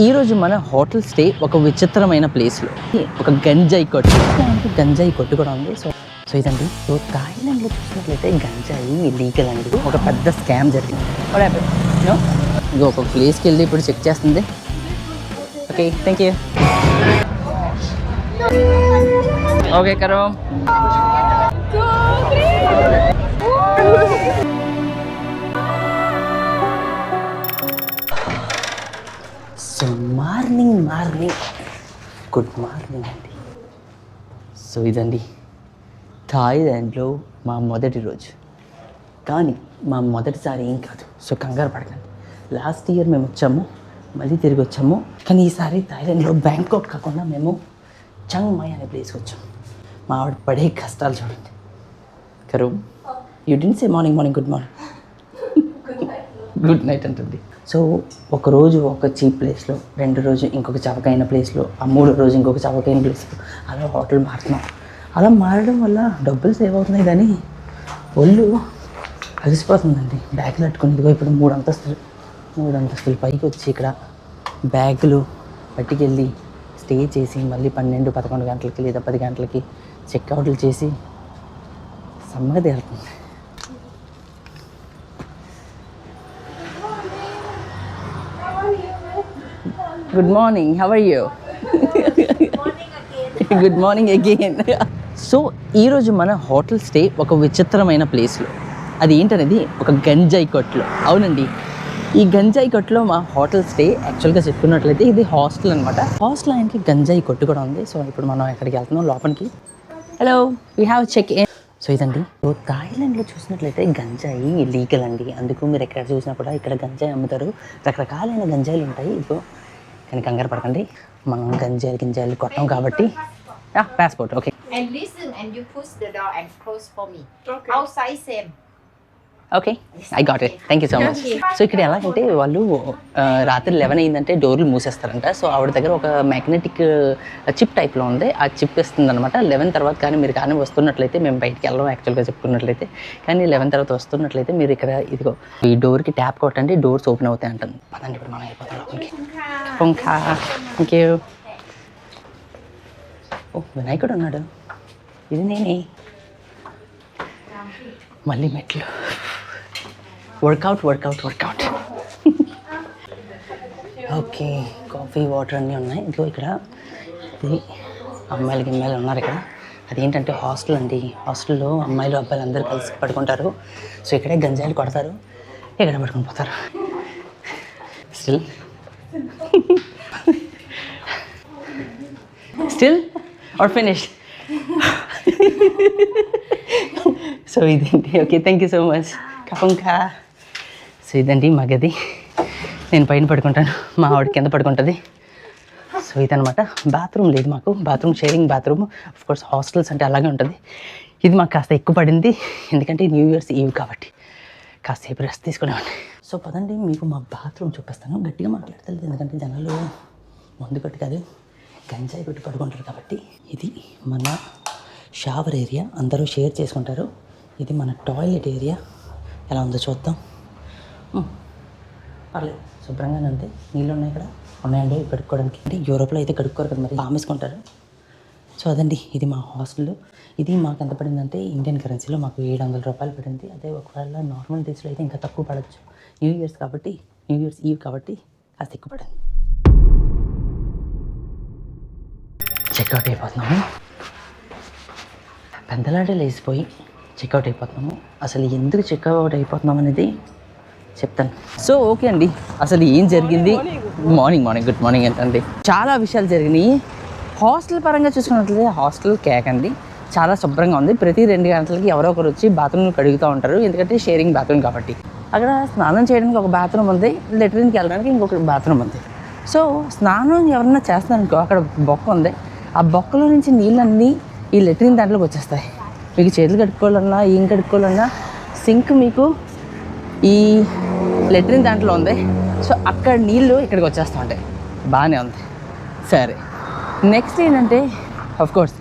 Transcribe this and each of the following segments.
ఈరోజు మన hotel stay ఒక విచిత్రమైన ప్లేస్లో, ఒక గంజాయి కొట్టు. గంజాయి కొట్టు కూడా ఉంది. సో ఇదండి. సో థాయిలాండ్లో చూసినట్లయితే గంజాయి లీగల్ అండి. ఒక పెద్ద స్కామ్ జరిగింది. ఇంకో ఒక ప్లేస్కి వెళ్ళి ఇప్పుడు చెక్ చేస్తుంది. Okay, thank you. ఓకే కరో. సో మార్నింగ్ గుడ్ మార్నింగ్ అండి. సో ఇదండి థాయిలాండ్లో మా మొదటి రోజు, కానీ మా మొదటిసారి ఏం కాదు. సో కంగారు పడకండి. లాస్ట్ ఇయర్ మేము వచ్చాము, మళ్ళీ తిరిగి వచ్చాము. కానీ ఈసారి థాయిలాండ్లో బ్యాంకాక్ కాకుండా మేము చంగ్ మై అనే ప్లేస్కి వచ్చాము. మా ఆవిడ పడే కష్టాలు చూడండి. Karu, you didn't say morning good morning, good night అంటుంది. సో ఒక రోజు ఒక చీప్ ప్లేస్లో, రెండు రోజు ఇంకొక చవకైన ప్లేస్లో, ఆ మూడో రోజు ఇంకొక చవకైన ప్లేస్లో అలా హోటల్ మారుతున్నాం. అలా మారడం వల్ల డబ్బులు సేవ్ అవుతున్నాయి, కానీ ఒళ్ళు అలసిపోతుందండి. బ్యాగులు పట్టుకుని ఇదిగో ఇప్పుడు మూడు అంతస్తులు పైకి వచ్చి ఇక్కడ బ్యాగులు పట్టుకెళ్ళి స్టే చేసి మళ్ళీ 12-11 గంటలకి లేదా 10 గంటలకి చెక్అవుట్లు చేసి సమ్మగా తేలుతుంది. Good morning, how are you? Good morning again. So ఈరోజు మన హోటల్ స్టే ఒక విచిత్రమైన ప్లేస్లో, అది ఏంటనేది ఒక గంజాయి కొట్లో. అవునండి, ఈ గంజాయి కొట్లో మా హోటల్ స్టే. యాక్చువల్గా చెప్పుకున్నట్లయితే ఇది హాస్టల్ అనమాట. హాస్టల్ ఆయనకి గంజాయి కొట్టు కూడా ఉంది. సో ఇప్పుడు మనం ఎక్కడికి వెళ్తున్నాం లోపలికి. Hello, we have check in. So ఇదండి. సో థాయిలాండ్లో చూసినట్లయితే గంజాయి లీగల్ అండి. అందుకు మీరు ఎక్కడ చూసినా కూడా ఇక్కడ గంజాయి అమ్ముతారు. రకరకాలైన గంజాయిలు ఉంటాయి. ఇదిగో, కానీ కంగారు పడకండి, మనం గింజాయిలు కొట్టాం కాబట్టి. Passport. Okay. And listen, and you push the door and close for me. Okay. Outside same. Okay, I got it. Thank you so much. So ఇక్కడ ఎలాగంటే వాళ్ళు రాత్రి 11 అయిందంటే డోర్లు మూసేస్తారంట. సో ఆవిడ దగ్గర ఒక మ్యాగ్నెటిక్ చిప్ టైప్లో ఉంది. ఆ చిప్ ఇస్తుంది అనమాట. 11 తర్వాత కానీ మీరు కానీ వస్తున్నట్లయితే, మేము బయటికి వెళ్ళాం యాక్చువల్గా చెప్పుకున్నట్లయితే, కానీ 11 తర్వాత వస్తున్నట్లయితే మీరు ఇక్కడ ఇదిగో ఈ డోర్కి ట్యాప్ కొట్టండి, డోర్స్ ఓపెన్ అవుతాయి అంటుంది. పదండి, ఇప్పుడు మనం అయిపోతాం లోపలికి. Thank you. ఓ, వినాయకుడు ఉన్నాడు. ఇది నేనే. మళ్ళీ మెట్లు. వర్కౌట్. ఓకే, కాఫీ, వాటర్ అన్నీ ఉన్నాయి. ఇంట్లో ఇక్కడ ఇది అమ్మాయిలు ఉన్నారు ఇక్కడ. అదేంటంటే హాస్టల్ అండి. హాస్టల్లో అమ్మాయిలు అబ్బాయిలు అందరూ కలిసి పడుకుంటారు. సో ఇక్కడే గంజాయిలు కొడతారు, ఇక్కడ పడుకుని పోతారు. Still are finish. సో ఇదండి. Okay, thank you so much. కఫంకా. సో ఇదండి మా గది. నేను పైన పడుకుంటాను, మా ఆవిడ కింద పడుకుంటుంది. సో ఇదనమాట. బాత్రూమ్ లేదు మాకు. Bathroom sharing bathroom. Of course hostels అంటే అలాగే ఉంటుంది. ఇది మాకు కాస్త ఎక్కువ పడింది, ఎందుకంటే న్యూ ఇయర్స్ ఈవ్ కాబట్టి కాసేపు రెస్ట్ తీసుకునేవాడిని. సో పదండి, మీకు మా బాత్రూమ్ చూపిస్తాను. గట్టిగా మాట్లాడతలేదు, ఎందుకంటే జనాలు ముందు కొట్టి కాదు గంజాయి కొట్టి పడుకుంటారు కాబట్టి. ఇది మన షవర్ ఏరియా, అందరూ షేర్ చేసుకుంటారు. ఇది మన టాయిలెట్ ఏరియా. ఎలా ఉందో చూద్దాం. పర్లేదు, శుభ్రంగానే ఉంది. నీళ్ళు ఉన్నాయి ఇక్కడ, ఉన్నాయండి కడుక్కోవడానికి. అంటే యూరోప్లో అయితే కడుక్కోరు కదా, మరి పామేసుకుంటారు. సో అదండి, ఇది మా హాస్టల్. ఇది మాకు ఎంత పడిందంటే ఇండియన్ కరెన్సీలో మాకు 700 రూపాయలు పడింది. అదే ఒకవేళ నార్మల్ డేస్లో అయితే ఇంకా తక్కువ పడవచ్చు. న్యూ ఇయర్స్ ఈవ్ కాబట్టి కాస్త ఎక్కువ పడింది. చెక్అవుట్ అయిపోతున్నాము. పెద్దలాడే లేచిపోయి చెక్అవుట్ అయిపోతున్నాము. అసలు ఎందుకు చెక్అవుట్ అయిపోతున్నాం అనేది చెప్తాను. సో ఓకే అండి, అసలు ఏం జరిగింది? మార్నింగ్ గుడ్ మార్నింగ్ ఏంటండి. చాలా విషయాలు జరిగినాయి. హాస్టల్ పరంగా చూసుకున్నట్లయితే హాస్టల్ కేక్ అండి, చాలా శుభ్రంగా ఉంది. ప్రతి 2 గంటలకి ఎవరో ఒకరు వచ్చి బాత్రూమ్లు కడుగుతూ ఉంటారు, ఎందుకంటే షేరింగ్ బాత్రూమ్ కాబట్టి. అక్కడ స్నానం చేయడానికి ఒక బాత్రూమ్ ఉంది, లెట్రిన్కి వెళ్ళడానికి ఇంకొక బాత్రూమ్ ఉంది. సో స్నానం ఎవరన్నా చేస్తారనుకో, అక్కడ బొక్క ఉంది. ఆ బొక్కలో నుంచి నీళ్ళన్నీ ఈ లెట్రిన్ దాంట్లోకి వచ్చేస్తాయి. మీకు చేతులు కడుక్కోవాలన్నా ఏం కడుక్కోవాలన్నా సింక్ మీకు ఈ లెట్రిన్ దాంట్లో ఉంది. సో అక్కడ నీళ్ళు ఇక్కడికి వచ్చేస్తూ ఉంటాయి. బాగానే ఉంది. సరే, నెక్స్ట్ ఏంటంటే ఆఫ్కోర్స్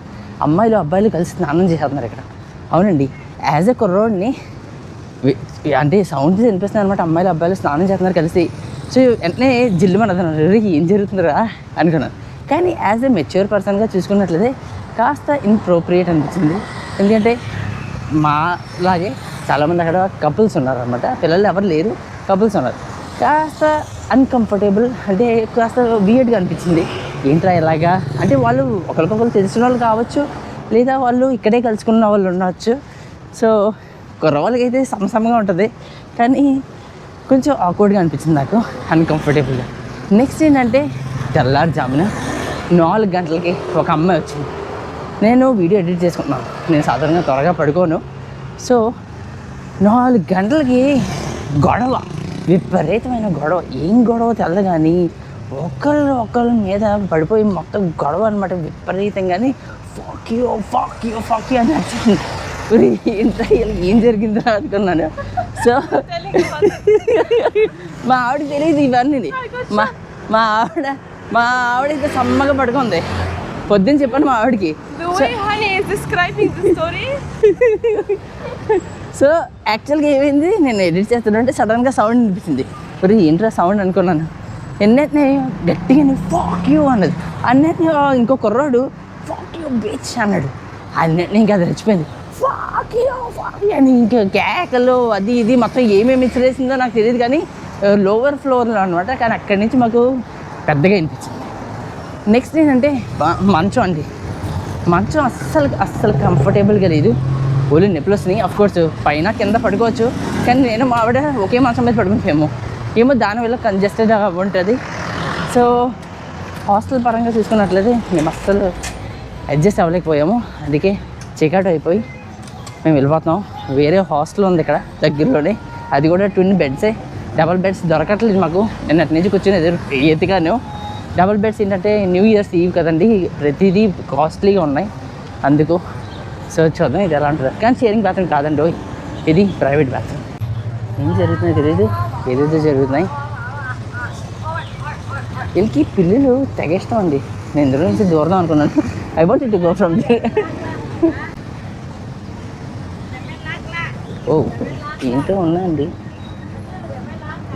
అమ్మాయిలు అబ్బాయిలు కలిసి స్నానం చేస్తున్నారు ఇక్కడ. అవునండి, యాజ్ ఎ కుర్రోడిని అంటే సౌండ్ వినిపిస్తుంది అనమాట. అమ్మాయిలు అబ్బాయిలు స్నానం చేస్తున్నారు కలిసి. సో వెంటనే జిల్లు మనదన్నారు ఏం జరుగుతుందిరా అనుకున్నాను. కానీ యాజ్ ఎ మెచ్యూర్ పర్సన్గా చూసుకున్నట్లయితే కాస్త ఇన్ప్రోప్రియేట్ అనిపించింది. ఎందుకంటే మాలాగే చాలామంది అక్కడ కపుల్స్ ఉన్నారనమాట, పిల్లలు ఎవరు లేరు, కపుల్స్ ఉన్నారు. కాస్త అన్కంఫర్టబుల్ అంటే కాస్త వియర్డ్గా అనిపించింది. ఏంట్రా ఇలాగా అంటే వాళ్ళు ఒకరికొకరు తెలిసిన వాళ్ళు కావచ్చు, లేదా వాళ్ళు ఇక్కడే కలుసుకున్న వాళ్ళు ఉండవచ్చు. సో కుర్రవాళ్ళకి అయితే సమసమగా ఉంటుంది, కానీ కొంచెం ఆక్వర్డ్గా అనిపించింది నాకు, అన్కంఫర్టబుల్గా. నెక్స్ట్ ఏంటంటే తెల్లారుజామున 4 గంటలకి ఒక అమ్మాయి వచ్చింది. నేను వీడియో ఎడిట్ చేసుకుంటున్నాను, నేను సాధారణంగా త్వరగా పడుకోను. సో 4 గంటలకి గొడవ, విపరీతమైన గొడవ. ఏం గొడవ తెల్ల కానీ ఒకళ్ళ మీద పడిపోయి మొత్తం గొడవ అనమాట, విపరీతంగాని ఫాక్ యూ అని నచ్చింది. ఏం జరిగిందో అనుకున్నాను. సో మా ఆవిడ తెలియదు ఇవన్నీ. మా ఆవిడ ఇంత సమ్మగా పడుకుంది. పొద్దున్న చెప్పాను మా ఆవిడకి. సో యాక్చువల్గా ఏమైంది, నేను ఎడిట్ చేస్తుంటే సడన్గా సౌండ్ వినిపించింది. మరి ఏంట్రా సౌండ్ అనుకున్నాను. ఎన్నైతే గట్టిగా ఫాక్ యూ అన్నది. అన్నైతే ఇంకో కుర్రాడు ఫాక్ యూ బీచ్ అన్నాడు. అన్నట్టు ఇంకా అది రెచ్చిపోయింది. ఫాక్ యూ అని ఇంకా కేకలు అది ఇది మొత్తం ఏమేమి ఇచ్చిరేసిందో నాకు తెలియదు, కానీ లోవర్ ఫ్లోర్లో అనమాట. కానీ అక్కడి నుంచి మాకు పెద్దగా వినిపించింది. నెక్స్ట్ ఏంటంటే మంచం అండి. మంచం అస్సలు కంఫర్టబుల్గా లేదు. ఓన్లీ నొప్పులు వస్తున్నాయి. అఫ్కోర్స్ పైన కింద పడుకోవచ్చు, కానీ నేను మా ఆవిడ ఒకే మంచం మీద పడుకుంటాము. ఏమో దానివల్ల కంజెస్టెడ్ ఉంటుంది. సో హాస్టల్ పరంగా చూసుకున్నట్లయితే మేము అస్సలు అడ్జస్ట్ అవ్వలేకపోయాము. అందుకే చెక్అవుట్ అయిపోయి మేము వెళ్ళిపోతున్నాం. వేరే హాస్టల్ ఉంది ఇక్కడ దగ్గరలోనే, అది కూడా ట్విన్ బెడ్సే. డబల్ బెడ్స్ దొరకట్లేదు మాకు. నేను అటు నుంచి కూర్చొని ఎత్తిగాను. డబల్ బెడ్స్ ఏంటంటే న్యూ ఇయర్స్ ఈవ్ కదండి, ప్రతిదీ కాస్ట్లీగా ఉన్నాయి అందుకు. సో చూద్దాం ఇది ఎలా ఉంటుంది. కానీ షేరింగ్ బాత్రూమ్ కాదండి, ఇది ప్రైవేట్ బాత్రూమ్. ఏం జరుగుతుందో తెలియదు, ఏదేదో జరుగుతున్నాయి. వీళ్ళకి పిల్లలు తెగ ఇష్టం అండి. నేను ఇందులో నుంచి దూరదాం అనుకున్నాను. I want to go from there. ఓ ఏంటో ఉన్నాయండి,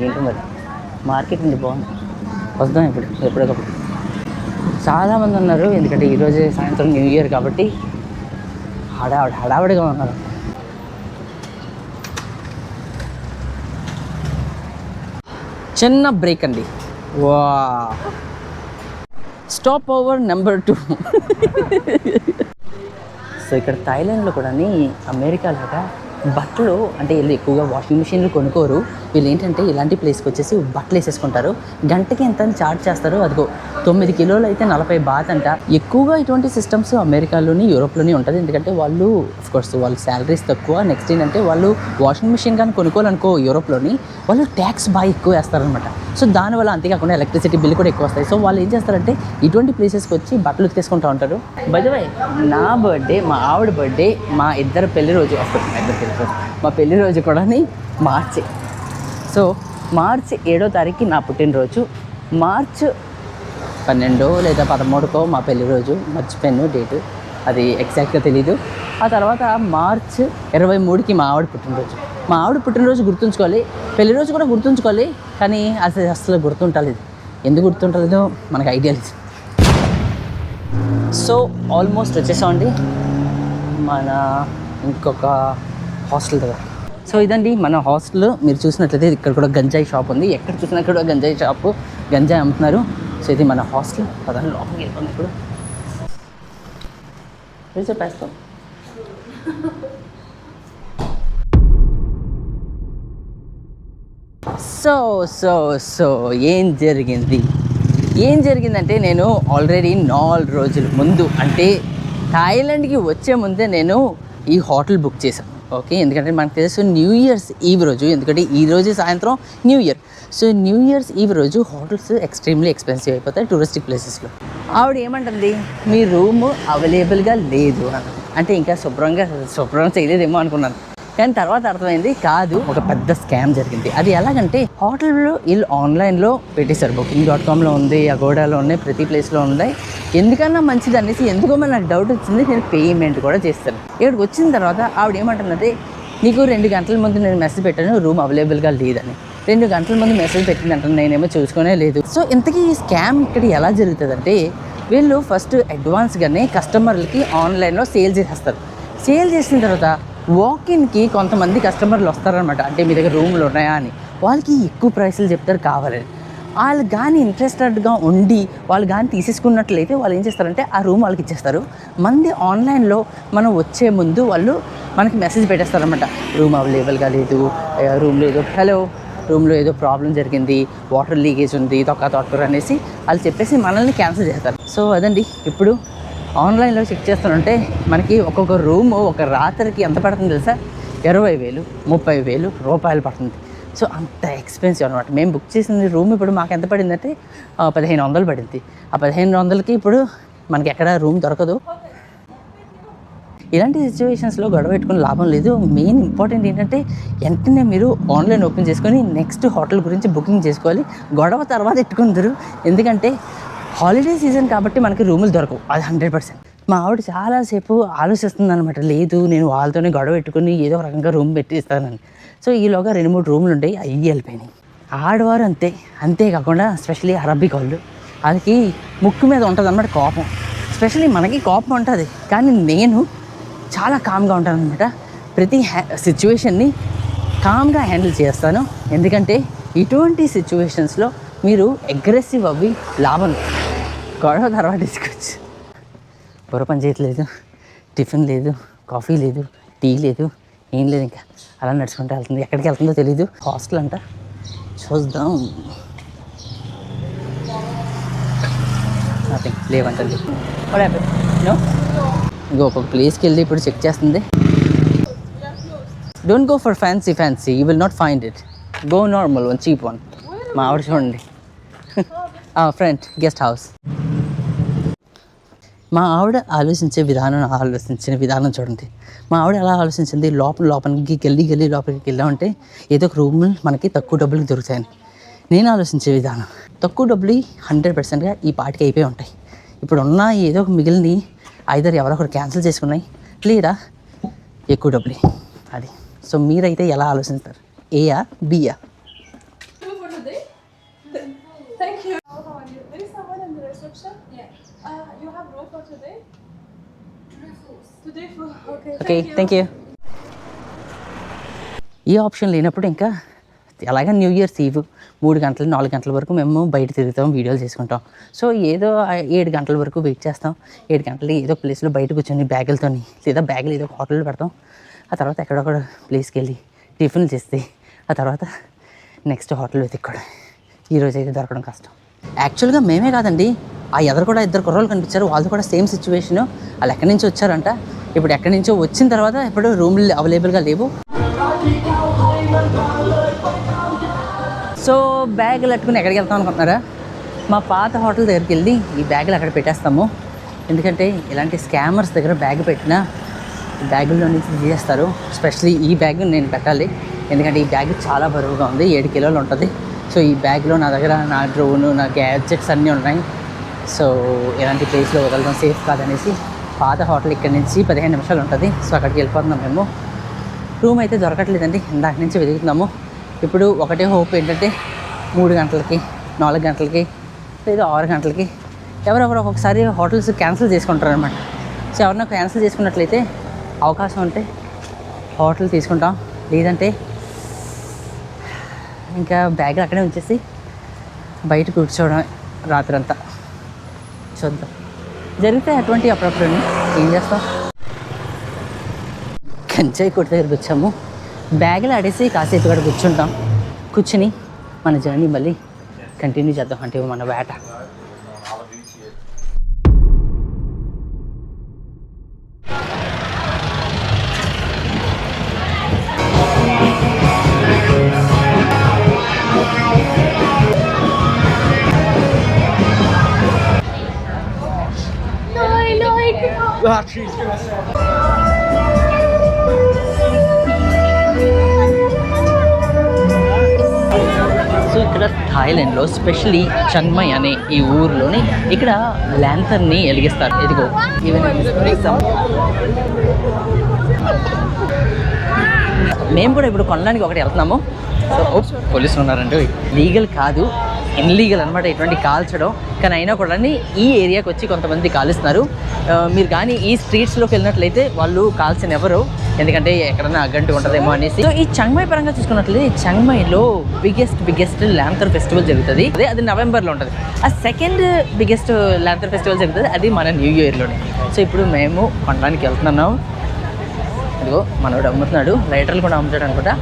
ఏంటో మరి మార్కెట్ ఉంది, బాగుంది. వద్దాం ఎప్పుడొకప్పుడు. చాలామంది ఉన్నారు, ఎందుకంటే ఈరోజే సాయంత్రం న్యూ ఇయర్ కాబట్టి హడావిడిగా ఉన్నారు. చిన్న బ్రేక్ అండి. వా స్టాప్ ఓవర్ నెంబర్ 2. సో ఇక్కడ థాయిలాండ్లో కూడా అమెరికా లాగా బట్టలు అంటే వీళ్ళు ఎక్కువగా వాషింగ్ మిషన్లు కొనుక్కోరు. వీళ్ళు ఏంటంటే ఇలాంటి ప్లేస్కి వచ్చేసి బట్టలు వేసేసుకుంటారు. గంటకి ఎంత అని ఛార్జ్ చేస్తారు. అదిగో 9 కిలోలు అయితే 40 బాత్ అంట. ఎక్కువగా ఇటువంటి సిస్టమ్స్ అమెరికాలోని యూరోప్లోని ఉంటుంది. ఎందుకంటే వాళ్ళు ఆఫ్కోర్స్ వాళ్ళు శాలరీస్ తక్కువ. నెక్స్ట్ ఏంటంటే వాళ్ళు వాషింగ్ మిషన్ కానీ కొనుక్కోవాలనుకో యూరోప్లోని వాళ్ళు ట్యాక్స్ బాగా ఎక్కువ వేస్తారనమాట. సో దానివల్ల అంతేకాకుండా ఎలక్ట్రిసిటీ బిల్ కూడా ఎక్కువ వస్తాయి. సో వాళ్ళు ఏం చేస్తారంటే ఇటువంటి ప్లేసెస్కి వచ్చి బట్టలు ఉతికేసుకుంటూ ఉంటారు. బై ద వే నా బర్త్డే, మా ఆవిడ బర్త్డే, మా ఇద్దరు పెళ్లి రోజు, మా పెళ్లి రోజు కూడా మార్చి. సో మార్చి 7వ తారీఖుకి నా పుట్టినరోజు. మార్చ్ 12 లేదా 13కో మా పెళ్లి రోజు, మర్చిపోయాను డేటు, అది ఎగ్జాక్ట్గా తెలీదు. ఆ తర్వాత మార్చ్ 23కి మా ఆవిడ పుట్టినరోజు. మా ఆవిడ పుట్టినరోజు గుర్తుంచుకోవాలి, పెళ్లి రోజు కూడా గుర్తుంచుకోవాలి, కానీ అసలు గుర్తుంటలేదు. ఎందుకు గుర్తుంటలేదో మనకు ఐడియా లేదు. సో ఆల్మోస్ట్ వచ్చేసామండి మన ఇంకొక హాస్టల్ దగ్గర. సో ఇదండి మన హాస్టల్. మీరు చూసినట్లయితే ఇక్కడ కూడా గంజాయి షాప్ ఉంది. ఎక్కడ చూసినా కూడా గంజాయి షాపు, గంజాయి అమ్ముతున్నారు. సో ఇది మన హాస్టల్. పదండి లోపలికి వెళ్ళిపోయింది. ఇప్పుడు చెప్పేస్తాం. సో ఏం జరిగిందంటే నేను ఆల్రెడీ 4 రోజుల ముందు అంటే థాయిలాండ్కి వచ్చే ముందే నేను ఈ హోటల్ బుక్ చేశాను. ఓకే, ఎందుకంటే మనకు తెలుసు న్యూ ఇయర్స్ ఈవ్ రోజు, ఎందుకంటే ఈ రోజు సాయంత్రం new year. So new year's eve రోజు హోటల్స్ ఎక్స్ట్రీమ్లీ ఎక్స్పెన్సివ్ అయిపోతాయి టూరిస్టిక్ ప్లేసెస్లో. ఆవిడ ఏమంటుంది, మీ రూమ్ అవైలబుల్గా లేదు అని. అంటే ఇంకా శుభ్రం చేయలేదేమో అనుకున్నాను, కానీ తర్వాత అర్థమైంది కాదు, ఒక పెద్ద స్కామ్ జరిగింది. అది ఎలాగంటే హోటల్లో వీళ్ళు ఆన్లైన్లో పెట్టేశారు. booking.comలో ఉంది, అగోడాలో ఉన్నాయి, ప్రతి ప్లేస్లో ఉన్నాయి. ఎందుకన్నా మంచిది అనేసి ఎందుకో నాకు డౌట్ వచ్చింది. నేను పేమెంట్ కూడా చేస్తాను. ఇక్కడికి వచ్చిన తర్వాత ఆవిడ ఏమంటుందంటే, నీకు 2 గంటల ముందు నేను మెసేజ్ పెట్టాను రూమ్ అవైలబుల్గా లేదని. 2 గంటల ముందు మెసేజ్ పెట్టిందంట, నేనేమో చూసుకునే లేదు. సో ఇంతకీ ఈ స్కామ్ ఇక్కడ ఎలా జరుగుతుందంటే, వీళ్ళు ఫస్ట్ అడ్వాన్స్గానే కస్టమర్లకి ఆన్లైన్లో సేల్ చేసేస్తారు. సేల్ చేసిన తర్వాత వాకిన్కి కొంతమంది కస్టమర్లు వస్తారనమాట, అంటే మీ దగ్గర రూమ్లు ఉన్నాయా అని. వాళ్ళకి ఎక్కువ ప్రైసులు చెప్తారు కావాలని. వాళ్ళు కానీ ఇంట్రెస్టెడ్గా ఉండి వాళ్ళు కానీ తీసేసుకున్నట్లయితే వాళ్ళు ఏం చేస్తారంటే ఆ రూమ్ వాళ్ళకి ఇచ్చేస్తారు. మంది ఆన్లైన్లో మనం వచ్చే ముందు వాళ్ళు మనకి మెసేజ్ పెట్టేస్తారనమాట, రూమ్ అవైలబుల్గా లేదు, రూమ్లో ఏదో ప్రాబ్లం జరిగింది, వాటర్ లీకేజ్ ఉంది, తొక్కర్ అనేసి వాళ్ళు చెప్పేసి మనల్ని క్యాన్సిల్ చేస్తారు. సో అదండి, ఇప్పుడు ఆన్లైన్లో చెక్ చేస్తానంటే మనకి ఒక్కొక్క రూము ఒక రాత్రికి ఎంత పడుతుంది తెలుసా? 20,000 30,000 రూపాయలు పడుతుంది. సో అంత ఎక్స్పెన్సివ్ అనమాట. మేము బుక్ చేసిన రూమ్ ఇప్పుడు మాకు ఎంత పడిందంటే 1,500 పడింది. ఆ 1,500కి ఇప్పుడు మనకి ఎక్కడ రూమ్ దొరకదు. ఇలాంటి సిచ్యువేషన్స్లో గొడవ పెట్టుకుని లాభం లేదు. మెయిన్ ఇంపార్టెంట్ ఏంటంటే వెంటనే మీరు ఆన్లైన్ ఓపెన్ చేసుకొని నెక్స్ట్ హోటల్ గురించి బుకింగ్ చేసుకోవాలి. గొడవ తర్వాత పెట్టుకుందరు, ఎందుకంటే హాలిడే సీజన్ కాబట్టి మనకి రూములు దొరకవు, అది 100%. మా ఆవిడ చాలాసేపు ఆలోచిస్తుంది అనమాట, లేదు నేను వాళ్ళతోనే గొడవ పెట్టుకుని ఏదో ఒక రకంగా రూమ్ పెట్టిస్తానని. సో ఈలోగా 2-3 రూములు ఉంటాయి, అవి వెళ్ళిపోయినాయి. ఆడవారు అంతేకాకుండా స్పెషల్లీ అరబిక్ వాళ్ళు, వాళ్ళకి ముక్కు మీద ఉంటుంది అన్నమాట కోపం. స్పెషల్లీ మనకి కోపం ఉంటుంది, కానీ నేను చాలా కామ్గా ఉంటాను అనమాట. ప్రతి సిచ్యువేషన్ని కామ్గా హ్యాండిల్ చేస్తాను, ఎందుకంటే ఇటువంటి సిచ్యువేషన్స్లో మీరు అగ్రెసివ్ అవ్వి లాభం. గొడవ తర్వాత తీసుకోవచ్చు. బుర్ర పని చేయట్లేదు, టిఫిన్ లేదు, కాఫీ లేదు, టీ లేదు, ఏం లేదు. ఇంకా అలా నడుచుకుంటూ వెళ్తుంది. ఎక్కడికి వెళ్తుందో తెలీదు. హాస్టల్ అంట, చూద్దాం. నథింగ్, లేవంటండి. నో, ఇంకో ఒక్కొక్క ప్లేస్కి వెళ్ళి ఇప్పుడు చెక్ చేస్తుంది. Don't go for fancy, you will not find it. Go normal one, cheap one. మా ఆవిడ చూడండి, ఫ్రంట్ గెస్ట్ హౌస్. మా ఆవిడ ఆలోచించిన విధానం చూడండి. మా ఆవిడ ఎలా ఆలోచించింది, లోపలికి గల్లీ లోపలికి వెళ్ళామంటే ఏదో ఒక రూమ్ మనకి తక్కువ డబ్బులకి దొరుకుతాయని. నేను ఆలోచించే విధానం, తక్కువ డబ్బులు 100%గా ఈ పాటికి అయిపోయి ఉంటాయి. ఇప్పుడు ఉన్న ఏదో ఒక మిగిలిని ఐదర్ ఎవరో ఒకరు క్యాన్సిల్ చేసుకున్నాయి, లేదా ఎక్కువ డబ్బులు అది. సో మీరైతే ఎలా ఆలోచిస్తారు, ఏయా బియా? Thank you. How are you? There is someone in the reception. Yeah. You have room for today? Today full. Okay. Thank you. ఈ ఆప్షన్ లేనప్పుడు ఇంకా ఎలాగ న్యూ ఇయర్స్ ఈవ్ 3 గంటలు 4 గంటల వరకు మేము బయట తిరుగుతాం, వీడియోలు చేసుకుంటాం. సో ఏదో 7 గంటల వరకు వెయిట్ చేస్తాం. 7 గంటలు ఏదో ప్లేస్లో బయట కూర్చొని బ్యాగులతో, లేదా బ్యాగులు ఏదో హోటల్లో పెడతాం. ఆ తర్వాత ఎక్కడొక్కడ ప్లేస్కి వెళ్ళి టిఫిన్లు చేస్తే ఆ తర్వాత నెక్స్ట్ హోటల్ వెతుక్కోవడం. ఈరోజు అయితే దొరకడం కష్టం. యాక్చువల్గా మేమే కాదండి, ఆ ఎదురు కూడా 2 కుర్రోళ్ళు కనిపించారు, వాళ్ళతో కూడా సేమ్ సిచ్యువేషను. వాళ్ళు ఎక్కడి నుంచో వచ్చారంట. ఇప్పుడు ఎక్కడి నుంచో వచ్చిన తర్వాత ఇప్పుడు రూమ్లు అవైలబుల్గా లేవు. సో బ్యాగులు అట్టుకుని ఎక్కడికి వెళ్తాం అనుకుంటున్నారా? మా పాత హోటల్ దగ్గరికి వెళ్ళి ఈ బ్యాగులు అక్కడ పెట్టేస్తాము. ఎందుకంటే ఇలాంటి స్కామర్స్ దగ్గర బ్యాగ్ పెట్టినా బ్యాగుల్లో నుంచి తీసేస్తారు. ఎస్పెషలీ ఈ బ్యాగ్ నేను పెట్టాలి, ఎందుకంటే ఈ బ్యాగ్ చాలా బరువుగా ఉంది, 7 కిలోలు ఉంటుంది. సో ఈ బ్యాగ్లో నా దగ్గర నా డ్రోను, నా గ్యాడ్జెట్స్ అన్నీ ఉన్నాయి. సో ఇలాంటి ప్లేస్లో వదలడం సేఫ్ కాదనేసి పాత హోటల్ ఇక్కడి నుంచి 15 నిమిషాలు ఉంటుంది. సో అక్కడికి వెళ్ళిపోతున్నాం మేము. రూమ్ అయితే దొరకట్లేదండి, ఇందాక నుంచి వెతుకుతున్నాము. ఇప్పుడు ఒకటే హోప్ ఏంటంటే 3 గంటలకి 4 గంటలకి లేదా 6 గంటలకి ఎవరెవరు ఒక్కొక్కసారి హోటల్స్ క్యాన్సిల్ చేసుకుంటారు అనమాట. సో ఎవరన్నా క్యాన్సిల్ చేసుకున్నట్లయితే అవకాశం ఉంటే హోటల్ తీసుకుంటాం, లేదంటే ఇంకా బ్యాగులు అక్కడే ఉంచేసి బయట కూర్చోవడం రాత్రంతా. చూద్దాం, జరిగితే అటువంటి అప్పుడప్పుడు ఏం చేస్తాం. గంజాయి కొట్టు దగ్గరికి వచ్చాము, బ్యాగులు ఆడేసి కాసేపు ఇక్కడ కూర్చుని మన జర్నీ మళ్ళీ కంటిన్యూ చేద్దాం, అంటే మన వేట. సో ఇక్కడ థాయిలాండ్లో స్పెషల్లీ చన్మయ్ అనే ఈ ఊరిలోని ఇక్కడ ల్యాంతర్ని వెలిగిస్తారు. ఇదిగో మేము కూడా ఇప్పుడు కొనడానికి ఒకటి వెళ్తున్నాము. సో పోలీసులు ఉన్నారండి. లీగల్ కాదు, ఇన్లీగల్ అనమాట ఇటువంటి కాల్చడం. కానీ అయినా కూడా ఈ ఏరియాకి వచ్చి కొంతమంది కాలుస్తున్నారు. మీరు కానీ ఈ స్ట్రీట్స్లోకి వెళ్ళినట్లయితే వాళ్ళు కాల్చిన ఎవరు, ఎందుకంటే ఎక్కడైనా అగ్గంటు ఉంటుందేమో అనేసి. సో ఈ చంగ్మై పరంగా చూసుకున్నట్లయితే ఈ చంగ్మైలో బిగ్గెస్ట్ ల్యాంతర్ ఫెస్టివల్ జరుగుతుంది. అది నవంబర్లో ఉంటుంది. ఆ సెకండ్ బిగ్గెస్ట్ ల్యాంతర్ ఫెస్టివల్ జరుగుతుంది, అది మన న్యూ ఇయర్లోనే. సో ఇప్పుడు మేము కొనడానికి వెళ్తున్నాం. ఇదిగో మనోడు అమ్ముతున్నాడు, లైటర్లు కూడా అమ్ముతాడు అనుకుంటా.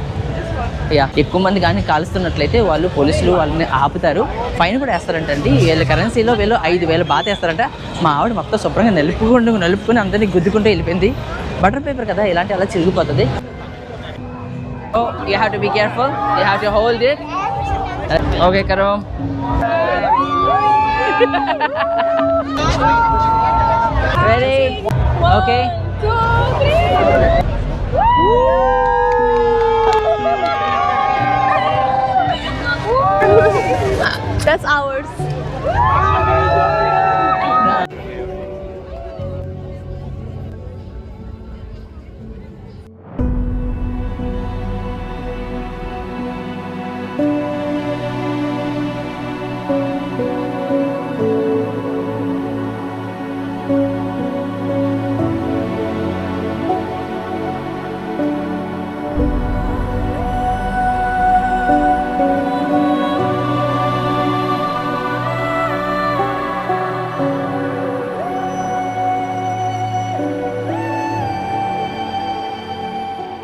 ఎక్కువ మంది కానీ కాలుస్తున్నట్లయితే వాళ్ళు పోలీసులు వాళ్ళని ఆపుతారు, ఫైన్ కూడా వేస్తారంటండి. వీళ్ళ కరెన్సీలో వీళ్ళు 5,000 బాధ వేస్తారంట. మా ఆవిడ మొత్తం శుభ్రంగా నలుపుకొని అందరినీ గుద్దుకుంటూ వెళ్ళిపోయింది. బటర్ పేపర్ కదా, ఇలాంటి అలా చిరిగిపోతుంది. So you have to be careful, you have to hold it. Okay Karo. Ready? Okay. That's ours.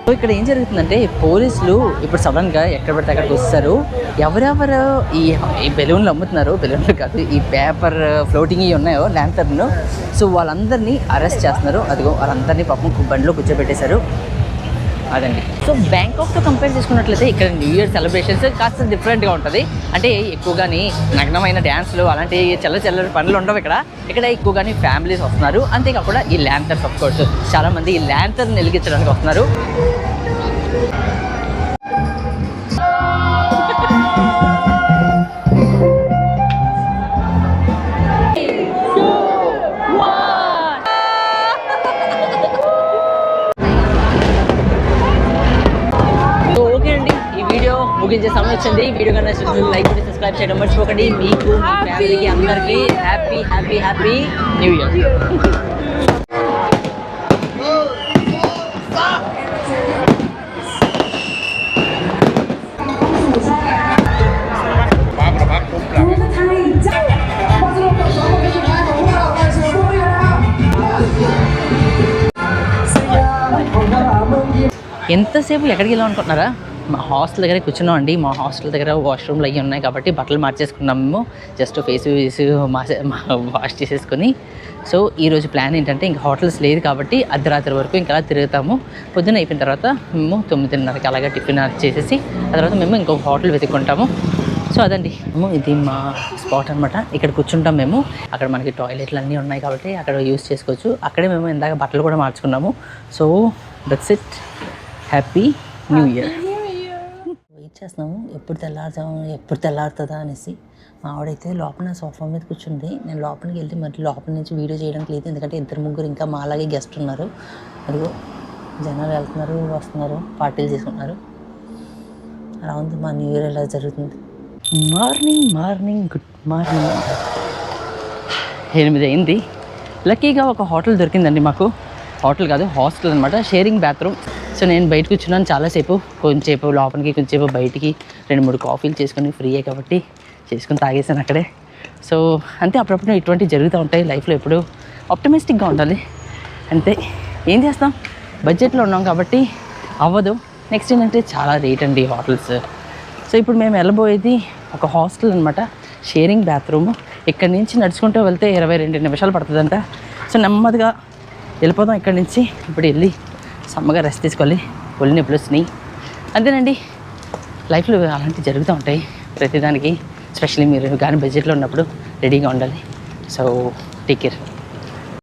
So ఇక్కడ ఏం జరుగుతుందంటే పోలీసులు ఇప్పుడు సడన్గా ఎక్కడ పడితే అక్కడికి వస్తారు. ఎవరెవరు ఈ బెలూన్లు అమ్ముతున్నారు, బెలూన్లు కాదు, ఈ పేపర్ ఫ్లోటింగ్ ఇవి ఉన్నాయో ల్యాంతర్ను, సో వాళ్ళందరినీ అరెస్ట్ చేస్తున్నారు. అదిగో వాళ్ళందరినీ పాపం బండిలో కూర్చోబెట్టేశారు. అదండి. సో బ్యాంకాక్తో కంపేర్ చేసుకున్నట్లయితే ఇక్కడ న్యూ ఇయర్ సెలబ్రేషన్స్ కాస్త డిఫరెంట్గా ఉంటుంది. అంటే ఎక్కువగాని నగ్నమైన డ్యాన్స్లు అలాంటి చల్లరి పనులు ఉండవు ఇక్కడ ఎక్కువగాని ఫ్యామిలీస్ వస్తున్నారు. అంతేకాకుండా ఈ ల్యాంతర్స్ ఆఫ్ కోర్స్ చాలామంది ఈ ల్యాంతర్ని వెలిగించడానికి వస్తున్నారు. ముగించే సమయం వచ్చింది. వీడియో కన్నా లైక్ చేసి సబ్స్క్రైబ్ చేయడం మర్చిపోకండి. మీకు ఫ్యామిలీకి అందరికీ happy happy happy new year. ఎంతసేపు ఎక్కడికి వెళ్ళాం అనుకుంటున్నారా? మా హాస్టల్ దగ్గర కూర్చున్నాం అండి. మా హాస్టల్ దగ్గర వాష్రూమ్లు అవి ఉన్నాయి కాబట్టి బట్టలు మార్చేసుకున్నాము. మేము జస్ట్ ఫేస్ వాష్ చేసేసుకొని. సో ఈరోజు ప్లాన్ ఏంటంటే ఇంకా హోటల్స్ లేదు కాబట్టి అర్ధరాత్రి వరకు ఇంకా తిరుగుతాము. పొద్దున్న అయిపోయిన తర్వాత మేము 9:30కి అలాగే టిఫిన్ చేసేసి ఆ తర్వాత మేము ఇంకొక హోటల్ వెతుక్కుంటాము. సో అదండి, ఇది మా స్పాట్ అనమాట. ఇక్కడ కూర్చుంటాం మేము. అక్కడ మనకి టాయిలెట్లు అన్నీ ఉన్నాయి కాబట్టి అక్కడ యూస్ చేసుకోవచ్చు. అక్కడే మేము ఇందాక బట్టలు కూడా మార్చుకున్నాము. So that's it. Happy new year. Wait చేస్తున్నాము ఎప్పుడు తెల్లారుతుందా అనేసి. మా ఆవిడైతే లోపల సోఫా మీద కూర్చుంది. నేను లోపలికి వెళ్తే మరి లోపల నుంచి వీడియో చేయడానికి లేదు, ఎందుకంటే 2-3 ఇంకా మా అలాగే గెస్ట్ ఉన్నారు. అదిగో జనాలు వెళ్తున్నారు వస్తున్నారు, పార్టీలు చేసుకుంటున్నారు. అలా ఉంది మా న్యూ ఇయర్ ఎలా జరుగుతుంది. Morning good morning. 8 అయింది. లక్కీగా ఒక హోటల్ దొరికిందండి మాకు. హోటల్ కాదు, హాస్టల్ అనమాట, షేరింగ్ బాత్రూమ్. సో నేను బయట కూర్చున్నాను చాలాసేపు, కొంచెంసేపు లోపలికి కొంచెంసేపు బయటికి 2-3 కాఫీలు చేసుకొని ఫ్రీయే కాబట్టి చేసుకొని తాగేసాను అక్కడే. సో అంతే, అప్పుడప్పుడు ఇటువంటి జరుగుతూ ఉంటాయి లైఫ్లో. ఎప్పుడు ఆప్టమిస్టిక్గా ఉండాలి అంతే. ఏం చేస్తాం, బడ్జెట్లో ఉన్నాం కాబట్టి అవ్వదు. నెక్స్ట్ ఏంటంటే చాలా రేట్ అండి హోటల్స్. సో ఇప్పుడు మేము వెళ్ళబోయేది ఒక హాస్టల్ అనమాట, షేరింగ్ బాత్రూమ్. ఇక్కడి నుంచి నడుచుకుంటూ వెళ్తే 22 నిమిషాలు పడుతుందంట. సో నెమ్మదిగా వెళ్ళిపోదాం ఇక్కడి నుంచి. ఇప్పుడు వెళ్ళి సమ్మగా రెస్ట్ తీసుకోవాలి, ఒళ్ళు నొప్పులు వచ్చినాయి. అంతేనండి, లైఫ్లో అలాంటివి జరుగుతూ ఉంటాయి ప్రతిదానికి. స్పెషల్లీ మీరు కానీ బడ్జెట్లో ఉన్నప్పుడు రెడీగా ఉండాలి. So take care.